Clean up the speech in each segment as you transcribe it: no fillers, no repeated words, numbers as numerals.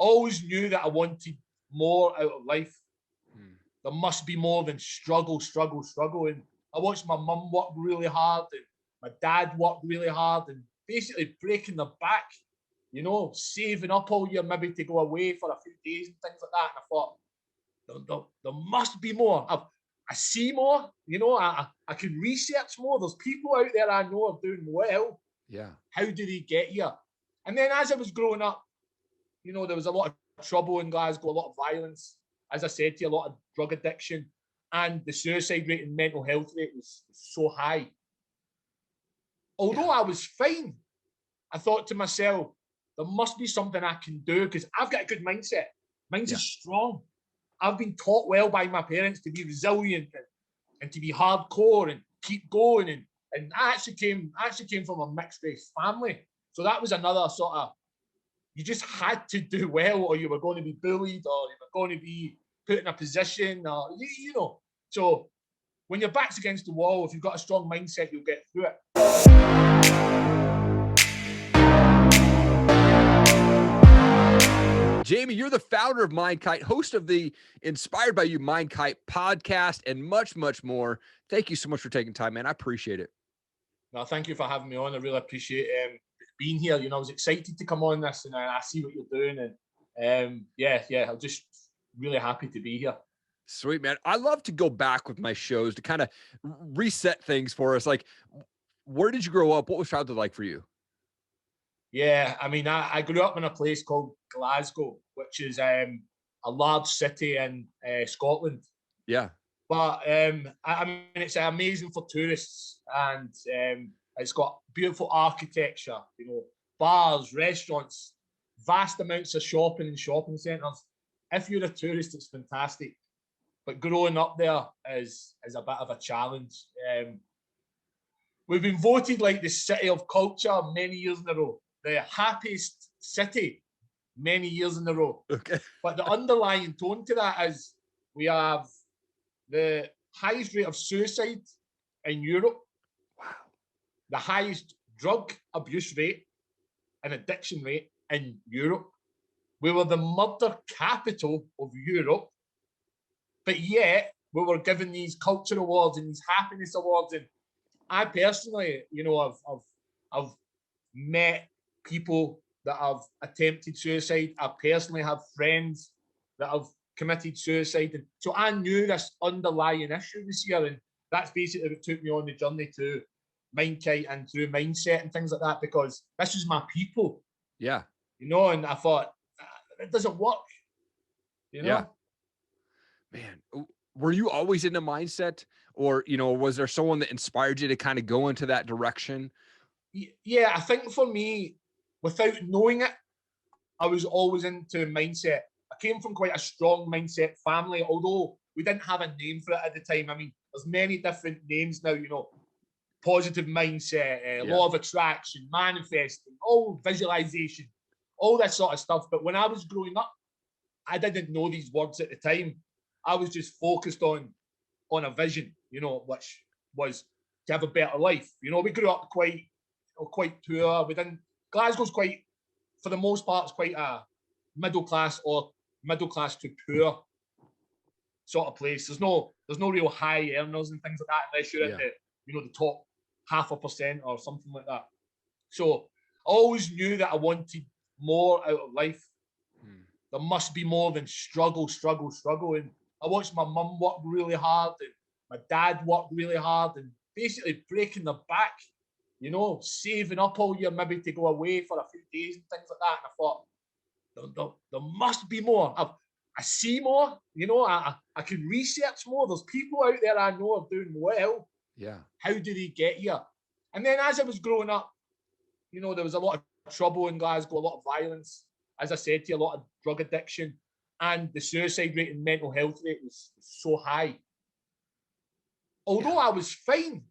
always knew that I wanted more out of life. There must be more than struggle. And I watched my mum work really hard and my dad work really hard and basically breaking their back, you know, saving up all year maybe to go away for a few days and things like that. And I thought, there must be more. I see more, you know, I can research more. There's people out there I know are doing well. Yeah. How do they get here? And then as I was growing up, you know, there was a lot of trouble in Glasgow, a lot of violence. As I said to you, a lot of drug addiction, and the suicide rate and mental health rate was so high. Although I was fine, I thought to myself, there must be something I can do because I've got a good mindset. Mine's is strong. I've been taught well by my parents to be resilient and to be hardcore and keep going. And I actually came from a mixed race family. So that was another sort of, you just had to do well or you were going to be bullied or you were going to be put in a position or, you know. So when your back's against the wall, if you've got a strong mindset, you'll get through it. Jamie, you're the founder of MindKite, host of the Inspired by You MindKite podcast, and much, much more. Thank you so much for taking time, man. I appreciate it. No, thank you for having me on. I really appreciate being here. You know, I was excited to come on this, and I see what you're doing, and I'm just really happy to be here. Sweet, man. I love to go back with my shows to kind of reset things for us. Like, where did you grow up? What was childhood like for you? Yeah, I mean, I grew up in a place called Glasgow, which is a large city in Scotland. Yeah. But I mean, it's amazing for tourists, and it's got beautiful architecture, you know, bars, restaurants, vast amounts of shopping and shopping centres. If you're a tourist, it's fantastic. But growing up there is a bit of a challenge. We've been voted like the city of culture many years in a row, the happiest city many years in a row. Okay. But the underlying tone to that is we have the highest rate of suicide in Europe. Wow. The highest drug abuse rate and addiction rate in Europe. We were the murder capital of Europe. But yet we were given these culture awards and these happiness awards. And I personally, you know, I've met people that have attempted suicide. I personally have friends that have committed suicide. And so I knew this underlying issue this year. And that's basically what took me on the journey to MindKite and through mindset and things like that, because this is my people. Yeah. You know, and I thought, it doesn't work. You know? Yeah. Man, were you always in a mindset, or, you know, was there someone that inspired you to kind of go into that direction? Yeah, I think for me, without knowing it, I was always into mindset. I came from quite a strong mindset family, although we didn't have a name for it at the time. I mean, there's many different names now, you know, positive mindset, law of attraction, manifesting, all visualization, all that sort of stuff. But when I was growing up, I didn't know these words at the time. I was just focused on a vision, you know, which was to have a better life. You know, we grew up quite poor. Glasgow's quite, for the most part, it's quite a middle class to poor sort of place. There's no real high earners and things like that unless you're in the, you know, the top 0.5% or something like that. So I always knew that I wanted more out of life. There must be more than struggle. And I watched my mum work really hard and my dad work really hard and basically breaking their back, you know, saving up all year maybe to go away for a few days and things like that. And I thought, there must be more. I see more, you know, I can research more. There's people out there I know are doing well. Yeah. How do they get here? And then as I was growing up, you know, there was a lot of trouble in Glasgow, a lot of violence. As I said to you, a lot of drug addiction, and the suicide rate and mental health rate was so high. Although I was fine,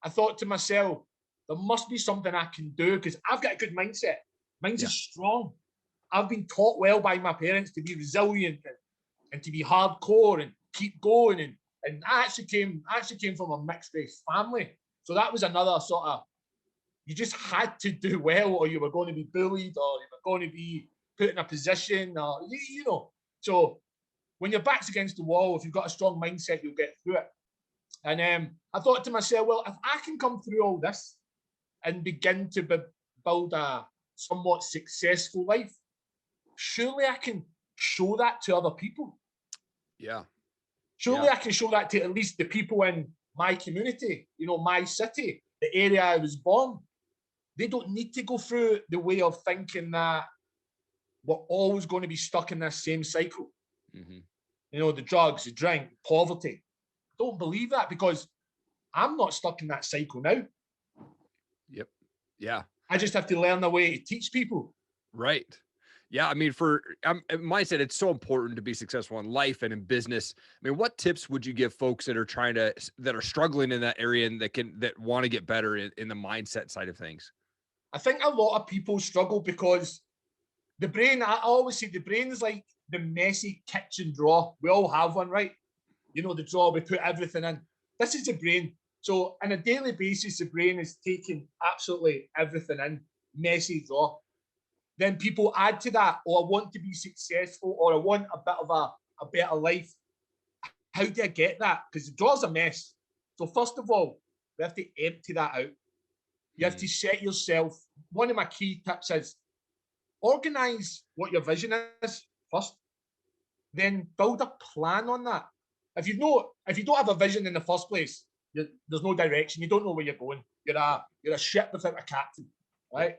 I thought to myself, there must be something I can do because I've got a good mindset. Mine's is strong. I've been taught well by my parents to be resilient and to be hardcore and keep going. And I actually came from a mixed race family. So that was another sort of, you just had to do well or you were going to be bullied or you were going to be put in a position, or you know. So when your back's against the wall, if you've got a strong mindset, you'll get through it. And I thought to myself, well, if I can come through all this and begin to build a somewhat successful life, surely I can show that to other people. Yeah. Surely I can show that to at least the people in my community, you know, my city, the area I was born. They don't need to go through the way of thinking that we're always going to be stuck in this same cycle. Mm-hmm. You know, the drugs, the drink, poverty. I don't believe that, because I'm not stuck in that cycle now. Yep. Yeah. I just have to learn a way to teach people. Right. Yeah. I mean, for mindset, it's so important to be successful in life and in business. I mean, what tips would you give folks that are struggling in that area and that want to get better in the mindset side of things? I think a lot of people struggle because the brain, I always say the brain is like the messy kitchen drawer. We all have one, right? You know, the drawer we put everything in. This is the brain. So on a daily basis, the brain is taking absolutely everything in, messy drawer. Then people add to that, I want to be successful, or I want a bit of a better life. How do I get that? Because the drawer's a mess. So first of all, we have to empty that out. You have to set yourself, one of my key tips is organize what your vision is first, then build a plan on that. If you don't have a vision in the first place, there's no direction. You don't know where you're going. You're a ship without a captain, right?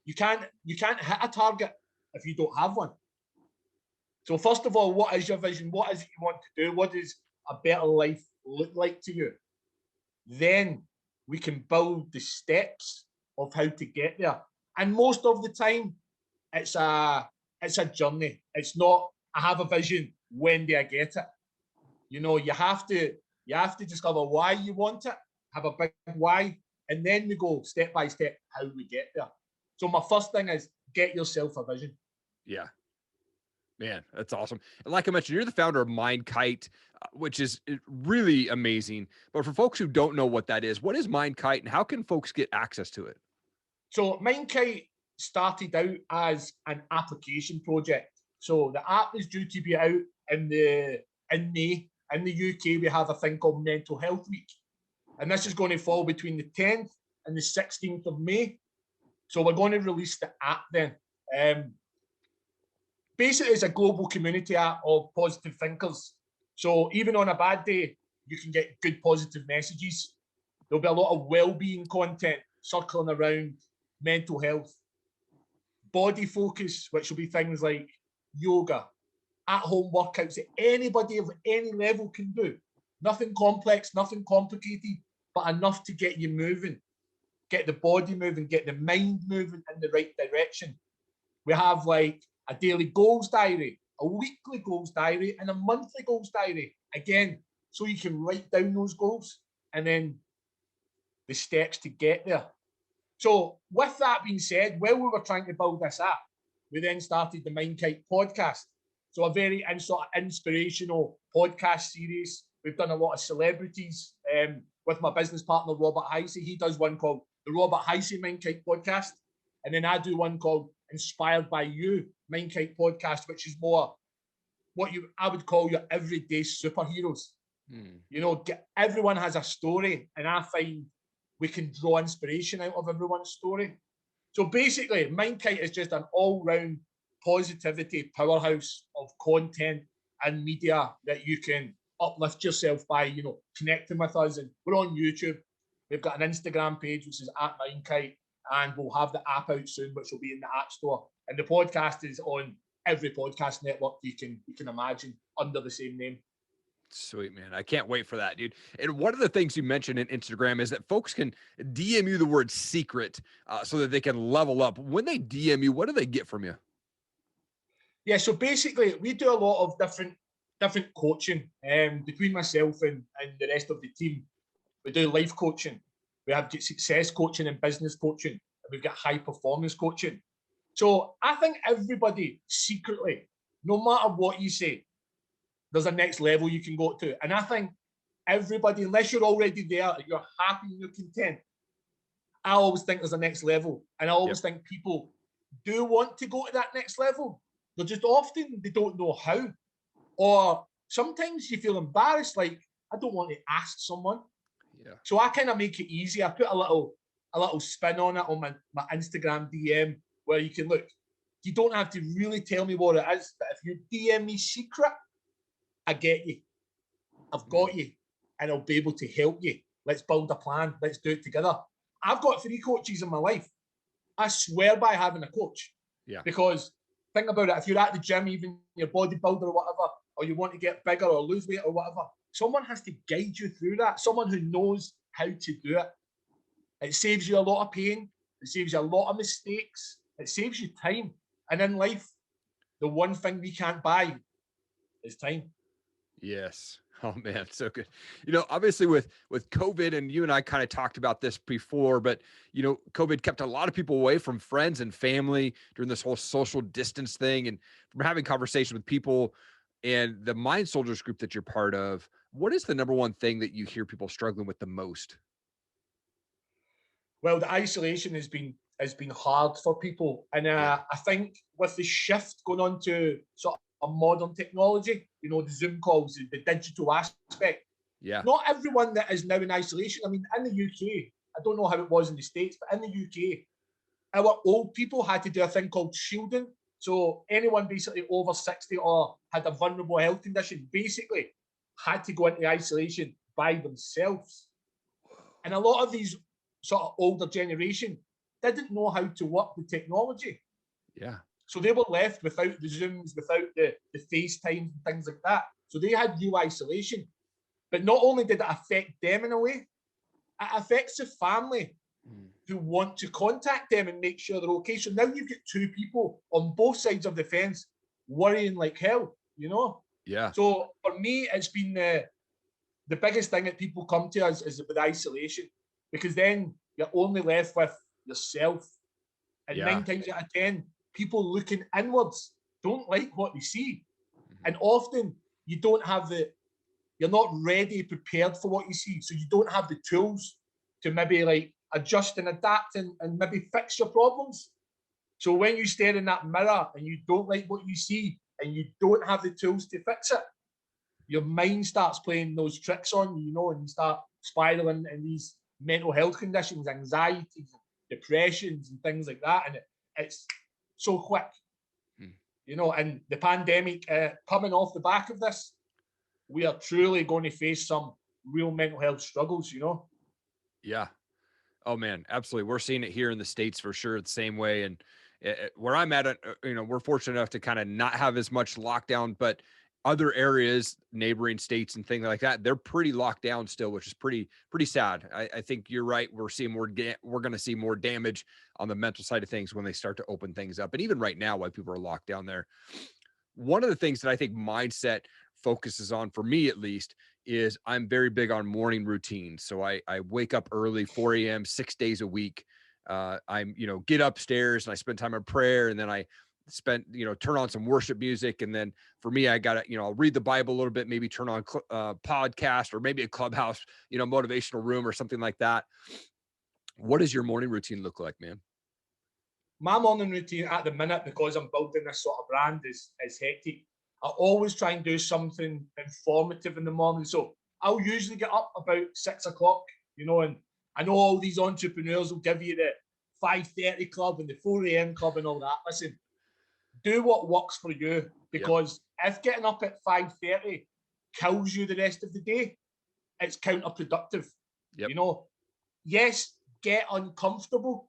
You can't hit a target if you don't have one. So first of all, what is your vision? What is it you want to do? What does a better life look like to you? Then we can build the steps of how to get there. And most of the time, it's a journey. It's not, I have a vision, when do I get it? You know, you have to discover why you want it, have a big why, and then we go step by step how we get there. So my first thing is get yourself a vision. Yeah. Man, that's awesome. And like I mentioned, you're the founder of MindKite, which is really amazing. But for folks who don't know what that is, what is MindKite and how can folks get access to it? So MindKite started out as an application project. So the app is due to be out in May. In the UK, we have a thing called Mental Health Week. And this is going to fall between the 10th and the 16th of May. So we're going to release the app then. Basically, it's a global community app of positive thinkers. So even on a bad day, you can get good positive messages. There'll be a lot of well-being content circling around mental health, body focus, which will be things like yoga, at-home workouts that anybody of any level can do. Nothing complex, nothing complicated, but enough to get you moving, get the body moving, get the mind moving in the right direction. We have like a daily goals diary, a weekly goals diary, and a monthly goals diary. Again, so you can write down those goals and then the steps to get there. So with that being said, while we were trying to build this app, we then started the MindKite podcast. So a very sort of inspirational podcast series. We've done a lot of celebrities with my business partner, Robert Heisey. He does one called the Robert Heisey MindKite podcast. And then I do one called Inspired by You MindKite podcast, which is more what I would call your everyday superheroes. You know, everyone has a story, and I find we can draw inspiration out of everyone's story. So basically, MindKite is just an all-round positivity powerhouse of content and media that you can uplift yourself by, you know, connecting with us. And we're on YouTube. We've got an Instagram page, which is @MindKite, and we'll have the app out soon, which will be in the App Store. And the podcast is on every podcast network you can imagine under the same name. Sweet, man. I can't wait for that, dude. And one of the things you mentioned in Instagram is that folks can DM you the word secret so that they can level up. When they DM you, what do they get from you? Yeah, so basically we do a lot of different coaching between myself and the rest of the team. We do life coaching. We have success coaching and business coaching. And we've got high performance coaching. So I think everybody secretly, no matter what you say, there's a next level you can go to. And I think everybody, unless you're already there, you're happy and you're content, I always think there's a next level. And I always think people do want to go to that next level. They're just often, they don't know how. Or sometimes you feel embarrassed, like, I don't want to ask someone. Yeah. So I kind of make it easy. I put a little spin on it on my Instagram DM where you can look. You don't have to really tell me what it is, but if you DM me secret, I get you. I've got you, and I'll be able to help you. Let's build a plan. Let's do it together. I've got 3 coaches in my life. I swear by having a coach. Yeah. Because think about it. If you're at the gym, even your bodybuilder or whatever, or you want to get bigger or lose weight or whatever, someone has to guide you through that. Someone who knows how to do it. It saves you a lot of pain. It saves you a lot of mistakes. It saves you time. And in life, the one thing we can't buy is time. Yes. Oh man, so good. Obviously with COVID, and you and I kind of talked about this before, but COVID kept a lot of people away from friends and family during this whole social distance thing. And from having conversations with people and the Mind Soldiers group that you're part of, what is the number one thing that you hear people struggling with the most? Well, the isolation has been hard for people. And I think with the shift going on to sort of a modern technology, the Zoom calls, the digital aspect. Yeah. Not everyone that is now in isolation. I mean, in the UK, I don't know how it was in the States, but in the UK, our old people had to do a thing called shielding. So anyone basically over 60 or had a vulnerable health condition basically had to go into isolation by themselves. And a lot of these sort of older generation didn't know how to work with technology. Yeah. So they were left without the Zooms, without the FaceTime and things like that. So they had real isolation. But not only did it affect them in a way, it affects the family who want to contact them and make sure they're okay. So now you've got 2 people on both sides of the fence worrying like hell, Yeah. So for me, it's been the biggest thing that people come to us is with isolation, because then you're only left with yourself. And 9 times out of 10, people looking inwards don't like what they see. And often you're not ready, prepared for what you see. So you don't have the tools to maybe like adjust and adapt and maybe fix your problems. So when you stare in that mirror and you don't like what you see and you don't have the tools to fix it, your mind starts playing those tricks on you, and you start spiraling in these mental health conditions, anxieties, depressions, and things like that. And it's so quick, and the pandemic coming off the back of this, we are truly going to face some real mental health struggles, Yeah. Oh man, absolutely. We're seeing it here in the States for sure the same way. And where I'm at, we're fortunate enough to kind of not have as much lockdown, but other areas, neighboring states and things like that, they're pretty locked down still, which is pretty sad. I think you're right. We're seeing we're going to see more damage on the mental side of things when they start to open things up. And even right now, while people are locked down there, one of the things that I think mindset focuses on, for me at least, is I'm very big on morning routines. So I wake up early, 4 a.m., 6 days a week. I'm, get upstairs and I spend time in prayer, and then I turn on some worship music. And then for me, I got to, I'll read the Bible a little bit, maybe turn on podcast or maybe a Clubhouse, motivational room or something like that. What does your morning routine look like, man? My morning routine at the minute, because I'm building this sort of brand, is hectic. I always try and do something informative in the morning. So I'll usually get up about 6 o'clock, and I know all these entrepreneurs will give you the 5:30 club and the 4 a.m. club and all that. Listen, do what works for you, because if getting up at 5:30 kills you the rest of the day, it's counterproductive. Yes, get uncomfortable.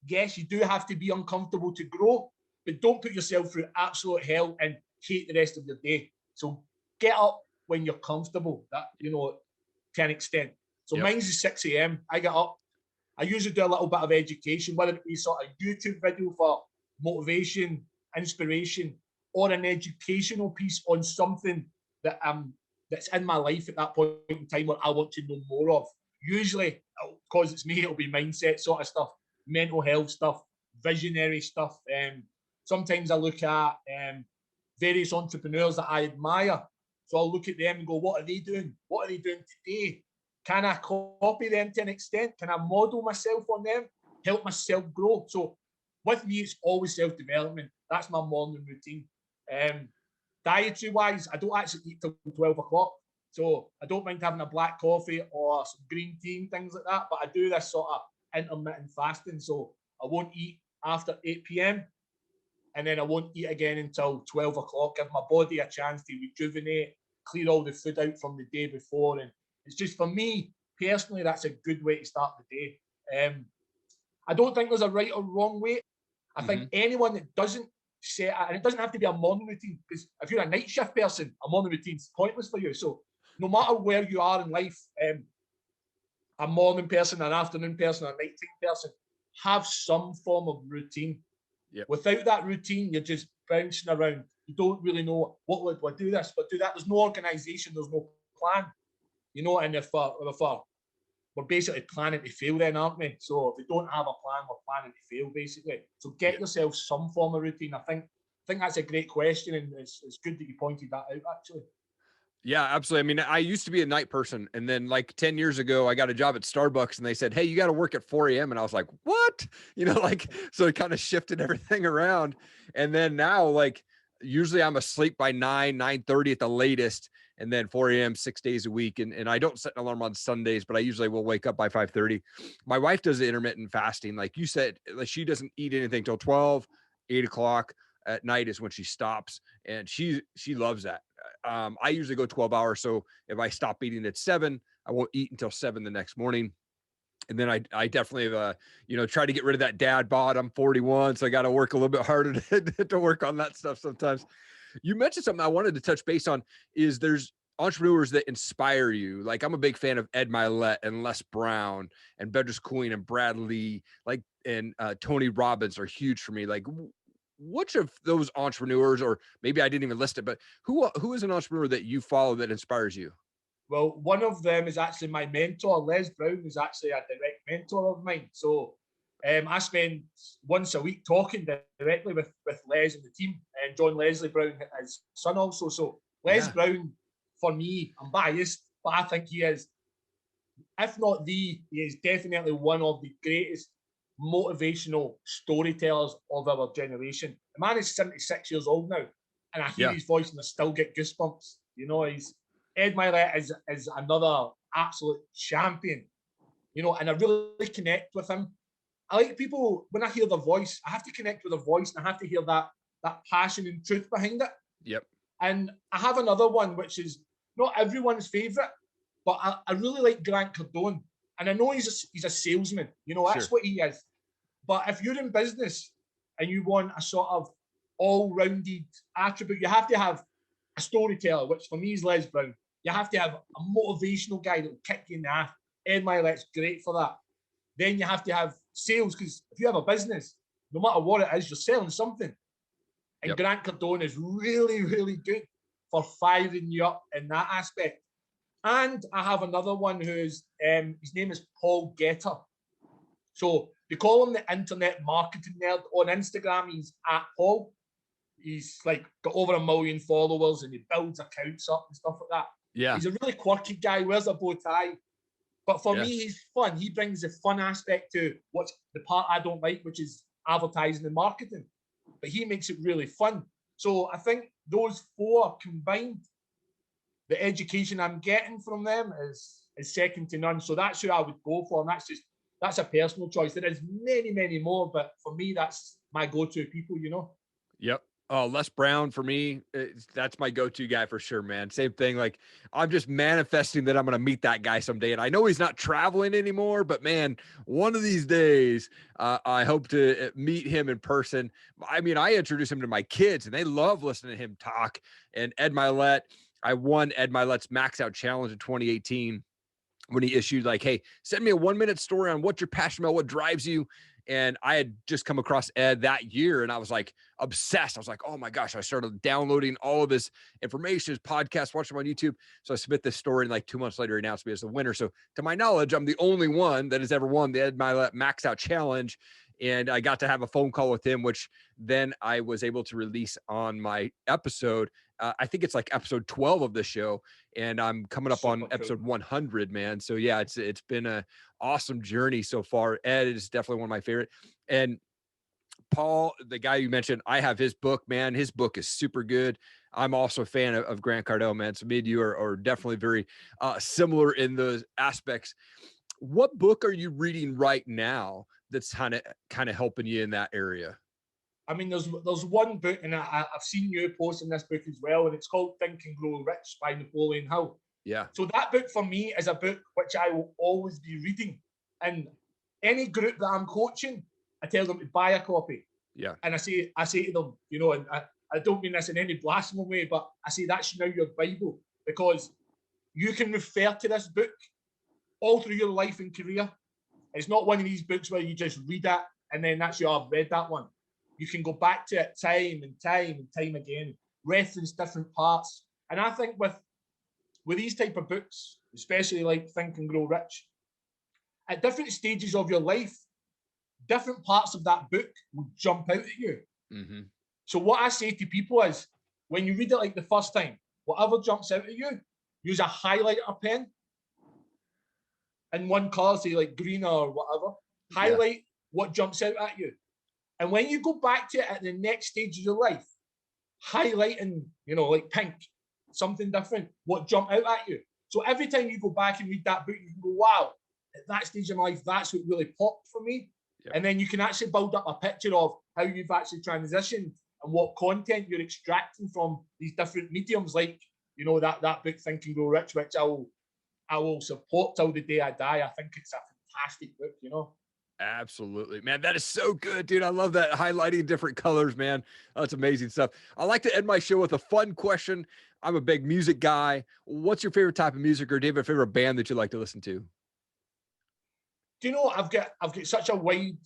Yes, you do have to be uncomfortable to grow, but don't put yourself through absolute hell and hate the rest of your day. So get up when you're comfortable, that, to an extent. So mine's is 6 a.m. I get up. I usually do a little bit of education, whether it be sort of YouTube video for motivation, inspiration, or an educational piece on something that that's in my life at that point in time where I want to know more of. Usually, because it's me, it'll be mindset sort of stuff, mental health stuff, visionary stuff. Sometimes I look at various entrepreneurs that I admire. So I'll look at them and go, what are they doing? What are they doing today? Can I copy them to an extent? Can I model myself on them? Help myself grow? So with me, it's always self-development. That's my morning routine. Dietary-wise, I don't actually eat till 12 o'clock. So I don't mind having a black coffee or some green tea and things like that. But I do this sort of intermittent fasting. So I won't eat after 8 p.m. and then I won't eat again until 12 o'clock. Give my body a chance to rejuvenate, clear all the food out from the day before. And it's just, for me, personally, that's a good way to start the day. I don't think there's a right or wrong way. I think anyone that doesn't set, and it doesn't have to be a morning routine, because if you're a night shift person, a morning routine's pointless for you. So no matter where you are in life, a morning person, an afternoon person, a nighttime person, have some form of routine. Yep. Without that routine, you're just bouncing around. You don't really know what would I do this, but do that. There's no organization, there's no plan. And if we're basically planning to fail then, aren't we? So if we don't have a plan, we're planning to fail, basically. So get yourself some form of routine. I think that's a great question, and it's good that you pointed that out, actually. Yeah, absolutely. I mean, I used to be a night person, and then like 10 years ago, I got a job at Starbucks, and they said, "Hey, you got to work at 4 a.m." And I was like, "What?" So it kind of shifted everything around. And then now, like, usually I'm asleep by 9:30 at the latest, and then 4 a.m. 6 days a week. And I don't set an alarm on Sundays, but I usually will wake up by 5:30. My wife does the intermittent fasting. Like you said, like she doesn't eat anything till 12, 8 o'clock at night is when she stops. And she loves that. I usually go 12 hours. So if I stop eating at 7, I won't eat until 7 the next morning. And then I definitely, try to get rid of that dad bod. I'm 41, so I got to work a little bit harder to work on that stuff sometimes. You mentioned something I wanted to touch base on is there's entrepreneurs that inspire you. Like I'm a big fan of Ed Mylett and Les Brown and Bedros Koulian and Brad Lee, and Tony Robbins are huge for me. Like which of those entrepreneurs, or maybe I didn't even list it, but who is an entrepreneur that you follow that inspires you? Well, one of them is actually my mentor. Les Brown is actually a direct mentor of mine. So I spend once a week talking directly with Les and the team, and John Leslie Brown, his son also. So Les Brown, for me, I'm biased, but I think he is, if not he is definitely one of the greatest motivational storytellers of our generation. The man is 76 years old now, and I hear his voice and I still get goosebumps. Ed Mylett is another absolute champion, and I really connect with him. I like people, when I hear their voice, I have to connect with their voice, and I have to hear that passion and truth behind it. Yep. And I have another one, which is not everyone's favorite, but I really like Grant Cardone. And I know he's a salesman, that's what he is. But if you're in business and you want a sort of all-rounded attribute, you have to have a storyteller, which for me is Les Brown. You have to have a motivational guy that will kick you in the ass. Ed Mylett's great for that. Then you have to have sales, because if you have a business, no matter what it is, you're selling something. And Grant Cardone is really, really good for firing you up in that aspect. And I have another one who's, his name is Paul Getter. So they call him the internet marketing nerd. On Instagram, he's at Paul. He's like got over 1 million followers, and he builds accounts up and stuff like that. Yeah. He's a really quirky guy, wears a bow tie. But for me, he's fun. He brings the fun aspect to what's the part I don't like, which is advertising and marketing. But he makes it really fun. So I think those four combined, the education I'm getting from them is second to none. So that's who I would go for. And that's a personal choice. There is many, many more, but for me, that's my go-to people, Yep. Oh, Les Brown for me, that's my go-to guy for sure, man. Same thing. Like I'm just manifesting that I'm going to meet that guy someday. And I know he's not traveling anymore, but man, one of these days, I hope to meet him in person. I mean, I introduced him to my kids and they love listening to him talk. And Ed Mylett, I won Ed Mylett's Max Out Challenge in 2018 when he issued like, hey, send me a 1-minute story on what you're passionate about, what drives you. And I had just come across Ed that year and I was like obsessed. I was like, oh my gosh, I started downloading all of his information, his podcast, watching him on YouTube. So I submit this story and like 2 months later, he announced me as the winner. So to my knowledge, I'm the only one that has ever won the Ed Mylett Max Out Challenge. And I got to have a phone call with him, which then I was able to release on my episode. I think it's like episode 12 of the show, and I'm coming up on episode 100, man. So yeah, it's been a awesome journey so far. Ed is definitely one of my favorite. And Paul, the guy you mentioned, I have his book, man. His book is super good. I'm also a fan of Grant Cardone, man. So me and you are definitely very similar in those aspects. What book are you reading right now that's kind of helping you in that area? I mean, there's one book, and I've seen you posting this book as well, and it's called Think and Grow Rich by Napoleon Hill. Yeah. So that book for me is a book which I will always be reading. And any group that I'm coaching, I tell them to buy a copy. Yeah. And I say to them, you know, and I don't mean this in any blasphemous way, but I say that's now your Bible, because you can refer to this book all through your life and career. It's not one of these books where you just read it and then that's I've read that one. You can go back to it time and time again, reference different parts. And I think with these type of books, especially like Think and Grow Rich, at different stages of your life, different parts of that book will jump out at you. Mm-hmm. So what I say to people is, when you read it like the first time, whatever jumps out at you, use a highlighter pen in one color, say like green or whatever. Highlight what jumps out at you. And when you go back to it at the next stage of your life, highlight in, you know, like pink, something different, what jumped out at you. So every time you go back and read that book, you can go, wow, at that stage of my life, that's what really popped for me. Yep. And then you can actually build up a picture of how you've actually transitioned and what content you're extracting from these different mediums, like, you know, that book, Think and Grow Rich, which I will support till the day I die. I think it's a fantastic book, you know. Absolutely, man. That is so good, dude. I love that, highlighting different colors, man. That's amazing stuff. I like to end my show with a fun question. I'm a big music guy. What's your favorite type of music, or do you have a favorite band that you like to listen to? Do you know, I've got such a wide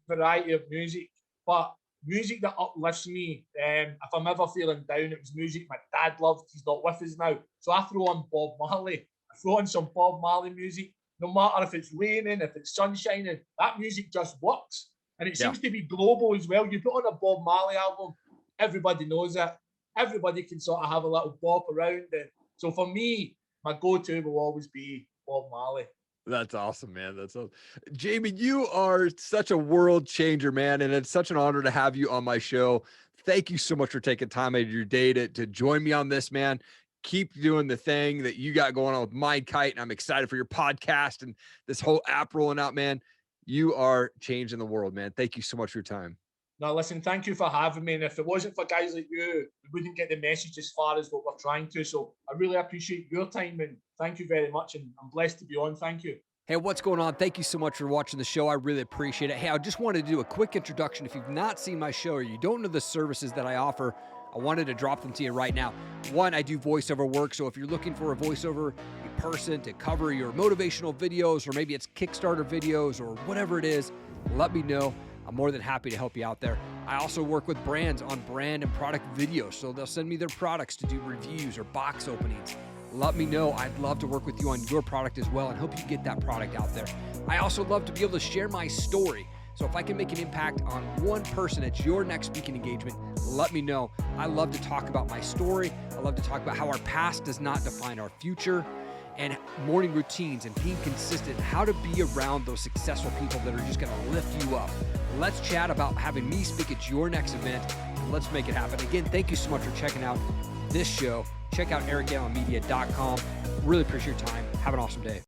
variety of music, but music that uplifts me. If I'm ever feeling down, it was music my dad loved. He's not with us now, so I throw on Bob Marley. I throw on some Bob Marley music. No matter if it's raining, if it's sun shining, that music just works. And it seems to be global as well. You put on a Bob Marley album, everybody knows it. Everybody can sort of have a little bop around it. So for me, my go-to will always be Bob Marley. That's awesome, man. That's awesome. Jamie, you are such a world changer, man. And it's such an honor to have you on my show. Thank you so much for taking time out of your day to join me on this, man. Keep doing the thing that you got going on with MindKite. And I'm excited for your podcast and this whole app rolling out, man. You are changing the world, man. Thank you so much for your time. No, listen, thank you for having me. And if it wasn't for guys like you, we wouldn't get the message as far as what we're trying to. So I really appreciate your time, and thank you very much. And I'm blessed to be on. Thank you. Hey, what's going on? Thank you so much for watching the show. I really appreciate it. Hey, I just wanted to do a quick introduction. If you've not seen my show or you don't know the services that I offer, I wanted to drop them to you right now. One, I do voiceover work. So if you're looking for a voiceover person to cover your motivational videos, or maybe it's Kickstarter videos or whatever it is, let me know. I'm more than happy to help you out there. I also work with brands on brand and product videos. So they'll send me their products to do reviews or box openings. Let me know. I'd love to work with you on your product as well and help you get that product out there. I also love to be able to share my story. So if I can make an impact on one person at your next speaking engagement, let me know. I love to talk about my story. I love to talk about how our past does not define our future, and morning routines and being consistent, how to be around those successful people that are just going to lift you up. Let's chat about having me speak at your next event. Let's make it happen. Again, thank you so much for checking out this show. Check out erikgalenmedia.com. Really appreciate your time. Have an awesome day.